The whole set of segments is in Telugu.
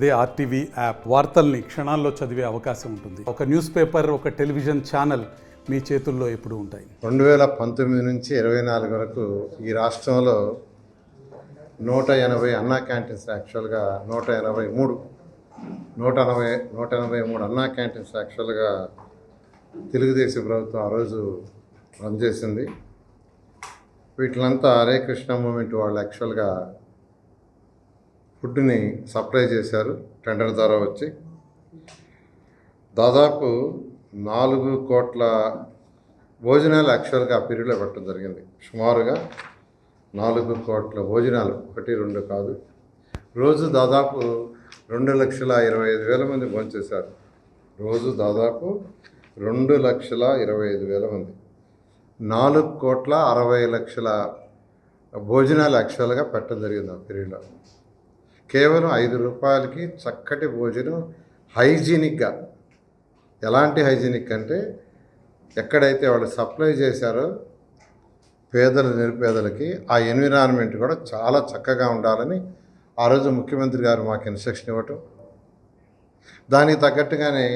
అదే ఆర్టీవీ యాప్ వార్తల్ని క్షణాల్లో చదివే అవకాశం ఉంటుంది. ఒక న్యూస్ పేపర్, ఒక టెలివిజన్ ఛానల్ మీ చేతుల్లో ఎప్పుడూ ఉంటాయి. 2019 నుంచి 24 వరకు ఈ రాష్ట్రంలో 180 అన్నా క్యాంటీన్స్, యాక్చువల్గా 183 అన్నా క్యాంటీన్స్ యాక్చువల్గా తెలుగుదేశం ప్రభుత్వం ఆ రోజు రన్ చేసింది. వీటిలంతా హరే కృష్ణ మూమెంట్ వాళ్ళు యాక్చువల్గా ఫుడ్ని సప్లై చేశారు టెండర్ ద్వారా వచ్చి. దాదాపు 4 కోట్ల భోజనాలు యాక్చువల్గా ఆ పీరియడ్లో పెట్టడం జరిగింది. సుమారుగా 4 కోట్ల భోజనాలు, 1-2 కాదు. రోజు దాదాపు 2,25,000 మంది భోంచేశారు. రోజు దాదాపు 2,25,000 మంది. 4,60,00,000 భోజనాలు యాక్చువల్గా పెట్టడం జరిగింది ఆ పీరియడ్లో. కేవలం 5 రూపాయలకి చక్కటి భోజనం, హైజీనిక్గా. ఎలాంటి హైజీనిక్ అంటే, ఎక్కడైతే వాళ్ళు సప్లై చేశారో పేదలు, నిరుపేదలకి ఆ ఎన్విరాన్మెంట్ కూడా చాలా చక్కగా ఉండాలని ఆ రోజు ముఖ్యమంత్రి గారు మాకు ఇన్స్ట్రక్షన్ ఇవ్వటం, దానికి తగ్గట్టుగానే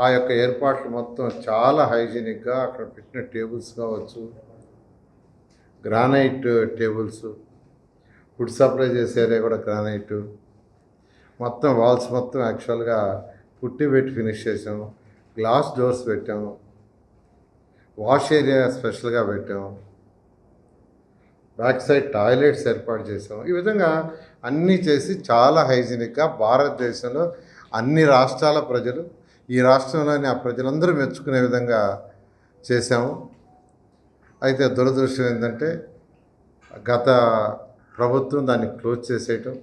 ఆ యొక్క ఏర్పాట్లు మొత్తం చాలా హైజీనిక్గా, అక్కడ పెట్టిన టేబుల్స్ కావచ్చు, గ్రానైట్ టేబుల్స్, ఫుడ్ సప్లై చేసే ఏరియా కూడా గ్రానైట్, మొత్తం వాల్స్ మొత్తం యాక్చువల్గా పుట్టి పెట్టి ఫినిష్ చేసాము. గ్లాస్ డోర్స్ పెట్టాము, వాష్ ఏరియా స్పెషల్గా పెట్టాము, బ్యాక్ సైడ్ టాయిలెట్స్ ఏర్పాటు చేసాము. ఈ విధంగా అన్నీ చేసి చాలా హైజీనిక్గా భారతదేశంలో అన్ని రాష్ట్రాల ప్రజలు, ఈ రాష్ట్రంలోని ఆ ప్రజలందరూ మెచ్చుకునే విధంగా చేశాము. అయితే దురదృష్టం ఏంటంటే, గత ప్రభుత్వం దాన్ని క్లోజ్ చేసేయటం,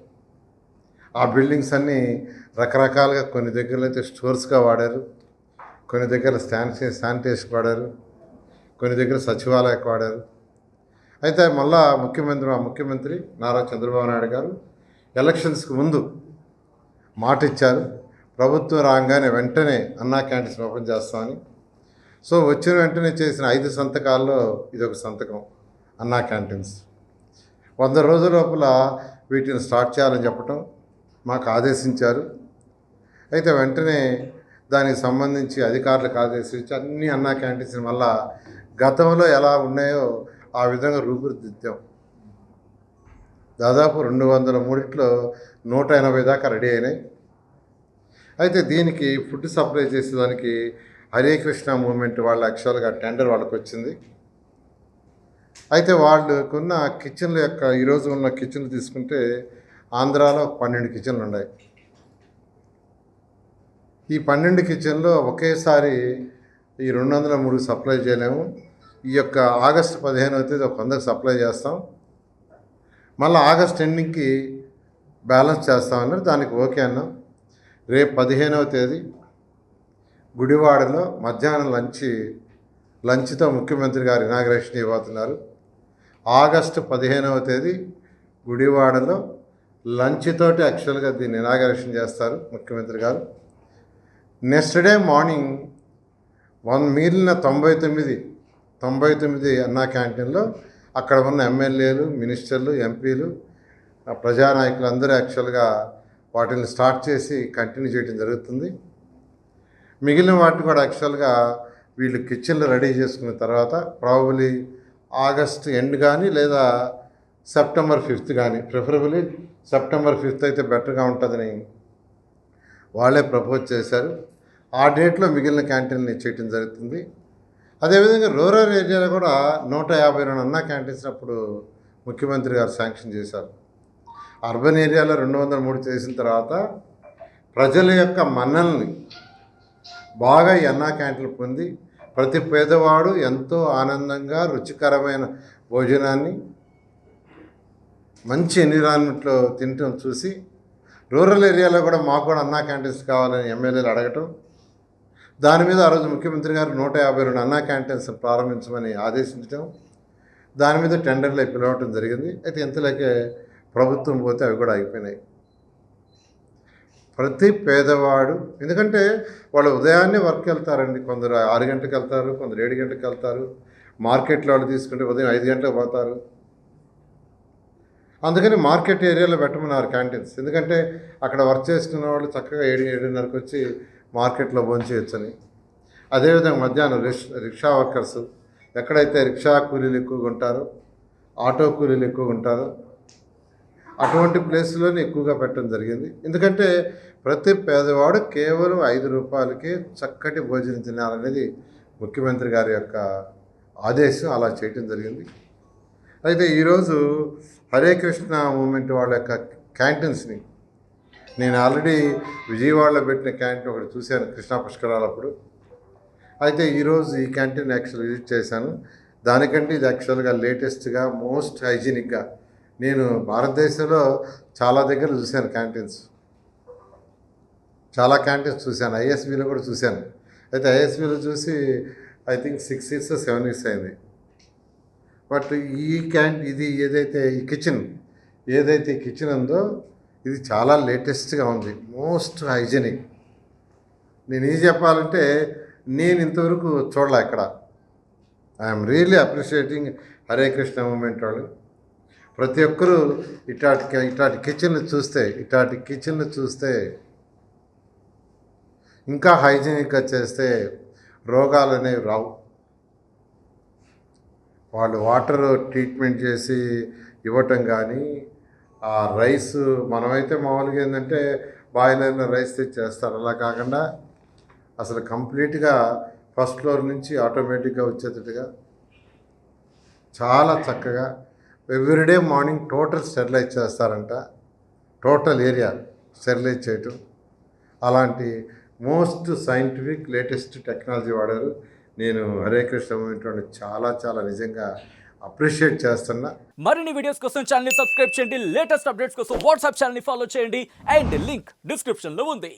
ఆ బిల్డింగ్స్ అన్నీ రకరకాలుగా, కొన్ని దగ్గరలో అయితే స్టోర్స్గా వాడారు, కొన్ని దగ్గర శానిటేషన్ వాడారు, కొన్ని దగ్గర సచివాలయకు వాడారు. అయితే మళ్ళా మా ముఖ్యమంత్రి నారా చంద్రబాబు నాయుడు గారు ఎలక్షన్స్కి ముందు మాట ఇచ్చారు, ప్రభుత్వం రాగానే వెంటనే అన్నా క్యాంటీన్స్ ఓపెన్ చేస్తామని. సో వచ్చిన వెంటనే చేసిన 5 సంతకాల్లో ఇదొక సంతకం. అన్నా క్యాంటీన్స్ 100 రోజుల లోపల వీటిని స్టార్ట్ చేయాలని చెప్పటం మాకు ఆదేశించారు. అయితే వెంటనే దానికి సంబంధించి అధికారులకు ఆదేశించి అన్ని అన్నా క్యాంటీన్స్ మళ్ళా గతంలో ఎలా ఉన్నాయో ఆ విధంగా రూపుదిద్దాం. దాదాపు 203లో 180 దాకా రెడీ అయినాయి. అయితే దీనికి ఫుడ్ సప్లై చేసేదానికి హరే కృష్ణ మూమెంట్ వాళ్ళ యాక్చువల్గా టెండర్ వాళ్ళకి వచ్చింది. అయితే వాళ్ళకున్న కిచెన్ల యొక్క, ఈరోజు ఉన్న కిచెన్లు తీసుకుంటే ఆంధ్రాలో 12 కిచెన్లు ఉన్నాయి. ఈ 12 కిచెన్లో ఒకేసారి ఈ 203 సప్లై చేయలేము. ఈ యొక్క ఆగస్టు 15వ తేదీ ఒక 100 సప్లై చేస్తాం, మళ్ళీ ఆగస్ట్ ఎండింగ్కి బ్యాలెన్స్ చేస్తామన్నారు. దానికి ఓకే అన్నాం. రేపు 15వ తేదీ గుడివాడలో మధ్యాహ్నం లంచ్తో ముఖ్యమంత్రి గారు ఇనాగ్రేషన్ ఇవ్వబోతున్నారు. ఆగస్టు 15వ తేదీ గుడివాడలో లంచ్ తోటి యాక్చువల్గా దీన్ని ఇనాగ్రేషన్ చేస్తారు ముఖ్యమంత్రి గారు. నెక్స్ట్ డే మార్నింగ్ మిగిలిన 99 అన్నా క్యాంటీన్లో అక్కడ ఉన్న ఎమ్మెల్యేలు, మినిస్టర్లు, ఎంపీలు, ప్రజానాయకులు అందరూ యాక్చువల్గా వాటిని స్టార్ట్ చేసి కంటిన్యూ చేయడం జరుగుతుంది. మిగిలిన వాటిని కూడా యాక్చువల్గా వీళ్ళు కిచెన్లు రెడీ చేసుకున్న తర్వాత ప్రాబబ్లీ ఆగస్ట్ ఎండ్ కానీ లేదా సెప్టెంబర్ 5th కానీ, ప్రిఫరబుల్లీ సెప్టెంబర్ 5th అయితే బెటర్గా ఉంటుందని వాళ్ళే ప్రపోజ్ చేశారు. ఆ డేట్లో మిగిలిన క్యాంటీన్ని చేయటం జరుగుతుంది. అదేవిధంగా రూరల్ ఏరియాలో కూడా 152 అన్నా క్యాంటీన్స్ అప్పుడు ముఖ్యమంత్రి గారు శాంక్షన్ చేశారు. అర్బన్ ఏరియాలో 203 చేసిన తర్వాత ప్రజల యొక్క మన్నల్ని బాగా ఈ అన్నా క్యాంటీన్లు పొంది ప్రతి పేదవాడు ఎంతో ఆనందంగా రుచికరమైన భోజనాన్ని మంచి ఎన్విరాన్మెంట్లో తినటం చూసి రూరల్ ఏరియాలో కూడా మాకు కూడా అన్నా క్యాంటీన్స్ కావాలని ఎమ్మెల్యేలు అడగటం, దాని మీద ఆ రోజు ముఖ్యమంత్రి గారు 152 అన్నా క్యాంటీన్స్ ప్రారంభించమని ఆదేశించడం, దాని మీద టెండర్లు పిలవటం జరిగింది. అయితే ఇంతలోకే ప్రభుత్వం పోతే అవి కూడా అయిపోయినాయి. ప్రతి పేదవాడు, ఎందుకంటే వాళ్ళు ఉదయాన్నే వర్క్ వెళ్తారండి, కొందరు 6 గంటలకు వెళ్తారు, కొందరు 7 గంటలకు వెళ్తారు. మార్కెట్లో వాళ్ళు తీసుకుంటే ఉదయం 5 గంటలకు పోతారు. అందుకని మార్కెట్ ఏరియాలో పెట్టమన్నారు క్యాంటీన్స్. ఎందుకంటే అక్కడ వర్క్ చేసుకున్న వాళ్ళు చక్కగా 7-7:30కి వచ్చి మార్కెట్లో భోంచేయొచ్చని. అదేవిధంగా మధ్యాహ్నం రిక్షా వర్కర్స్, ఎక్కడైతే రిక్షా కూలీలు ఎక్కువగా ఉంటారో, ఆటో కూలీలు ఎక్కువగా ఉంటారో అటువంటి ప్లేస్లోనే ఎక్కువగా పెట్టడం జరిగింది. ఎందుకంటే ప్రతి పేదవాడు కేవలం 5 రూపాయలకే చక్కటి భోజనం తినాలనేది ముఖ్యమంత్రి గారి యొక్క ఆదేశం. అలా చేయటం జరిగింది. అయితే ఈరోజు హరే కృష్ణ మూమెంట్ వాళ్ళ యొక్క క్యాంటీన్స్ని నేను ఆల్రెడీ విజయవాడలో పెట్టిన క్యాంటీన్ ఒకటి చూశాను కృష్ణా పుష్కరాలప్పుడు. అయితే ఈరోజు ఈ క్యాంటీన్ యాక్చువల్ విజిట్ చేశాను. దానికంటే ఇది యాక్చువల్గా లేటెస్ట్గా మోస్ట్ హైజీనిక్గా నేను భారతదేశంలో చాలా దగ్గర చూశాను క్యాంటీన్స్. చాలా క్యాంటీన్స్ చూశాను. ఐఎస్బీలో కూడా చూశాను. అయితే ఐఎస్బీలో చూసి ఐ థింక్ 6 years 7 years అయింది. బట్ ఇది ఏదైతే ఈ కిచెన్ ఉందో ఇది చాలా లేటెస్ట్గా ఉంది, మోస్ట్ హైజీనిక్. నేను ఏం చెప్పాలంటే నేను ఇంతవరకు చూడలే ఇక్కడ. I'm really appreciating Hare Krishna movement వాళ్ళు. ప్రతి ఒక్కరూ ఇట్లాంటి కిచెన్లు చూస్తే ఇంకా హైజీనిక్గా చేస్తే రోగాలు అనేవి రావు. వాళ్ళు వాటర్ ట్రీట్మెంట్ చేసి ఇవ్వటం కానీ, ఆ రైస్ మనమైతే మామూలుగా ఏంటంటే బాయిలర్లో రైస్ తెచ్చి చేస్తారు. అలా కాకుండా అసలు కంప్లీట్గా ఫస్ట్ ఫ్లోర్ నుంచి ఆటోమేటిక్గా వచ్చేటట్టుగా చాలా చక్కగా ఎవ్రీడే మార్నింగ్ టోటల్ స్టెరిలైజ్ చేస్తారంట. టోటల్ ఏరియా స్టెరిలైజ్ చేయటం, అలాంటి మోస్ట్ సైంటిఫిక్ లేటెస్ట్ టెక్నాలజీ వాడారు. నేను హరే కృష్ణ మూమెంట్ చాలా నిజంగా అప్రిషియేట్ చేస్తున్నా. మరిన్ని వీడియోస్ కోసం ఛానల్ ని సబ్స్క్రైబ్ చేయండి. లేటెస్ట్ అప్డేట్స్ కోసం వాట్సాప్ ఛానల్ ని ఫాలో చేయండి. అండ్ లింక్ డిస్క్రిప్షన్ లో ఉంది.